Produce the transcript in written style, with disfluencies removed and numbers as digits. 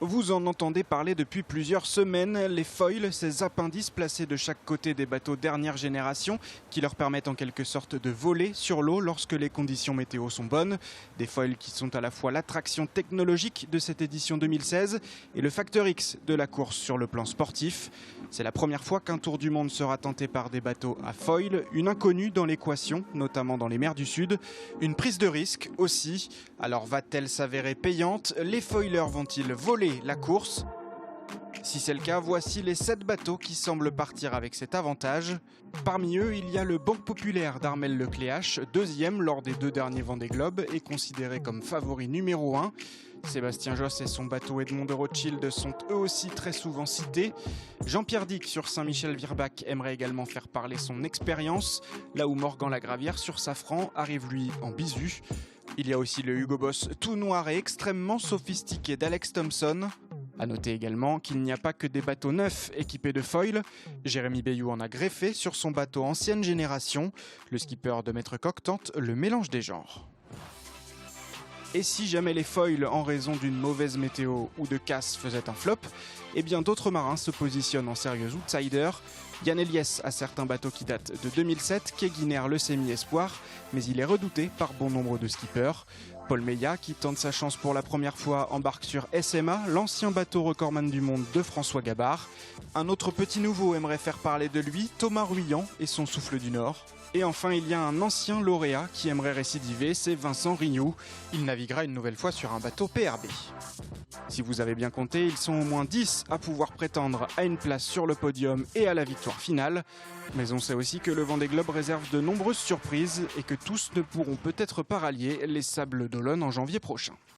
Vous en entendez parler depuis plusieurs semaines, les foils, ces appendices placés de chaque côté des bateaux dernière génération qui leur permettent en quelque sorte de voler sur l'eau lorsque les conditions météo sont bonnes. Des foils qui sont à la fois l'attraction technologique de cette édition 2016 et le facteur X de la course sur le plan sportif. C'est la première fois qu'un tour du monde sera tenté par des bateaux à foils, une inconnue dans l'équation, notamment dans les mers du Sud. Une prise de risque aussi. Alors va-t-elle s'avérer payante? Les foilers vont-ils voler la course? Si c'est le cas, voici les 7 bateaux qui semblent partir avec cet avantage. Parmi eux, il y a le Banque Populaire d'Armel Lecléache, deuxième lors des 2 derniers Vendée Globe et considéré comme favori numéro 1. Sébastien Josse et son bateau Edmond de Rothschild sont eux aussi très souvent cités. Jean-Pierre Dick sur Saint-Michel-Virbach aimerait également faire parler son expérience, là où Morgan Lagravière sur Safran arrive lui en bisu. Il y a aussi le Hugo Boss tout noir et extrêmement sophistiqué d'Alex Thompson. A noter également qu'il n'y a pas que des bateaux neufs équipés de foils. Jérémy Bayou en a greffé sur son bateau ancienne génération. Le skipper de Maître Coq tente le mélange des genres. Et si jamais les foils, en raison d'une mauvaise météo ou de casse, faisaient un flop, eh bien d'autres marins se positionnent en sérieux outsiders. Yann Eliès a certains bateaux qui datent de 2007, quai Guinaire le semi-espoir, mais il est redouté par bon nombre de skippers. Paul Meillat, qui tente sa chance pour la première fois, embarque sur SMA, l'ancien bateau recordman du monde de François Gabard. Un autre petit nouveau aimerait faire parler de lui, Thomas Ruyant et son Souffle du Nord. Et enfin, il y a un ancien lauréat qui aimerait récidiver, c'est Vincent Rignoux. Il naviguera une nouvelle fois sur un bateau PRB. Si vous avez bien compté, ils sont au moins 10 à pouvoir prétendre à une place sur le podium et à la victoire finale. Mais on sait aussi que le Vendée Globe réserve de nombreuses surprises et que tous ne pourront peut-être pas rallier les Sables d'Olonne en janvier prochain.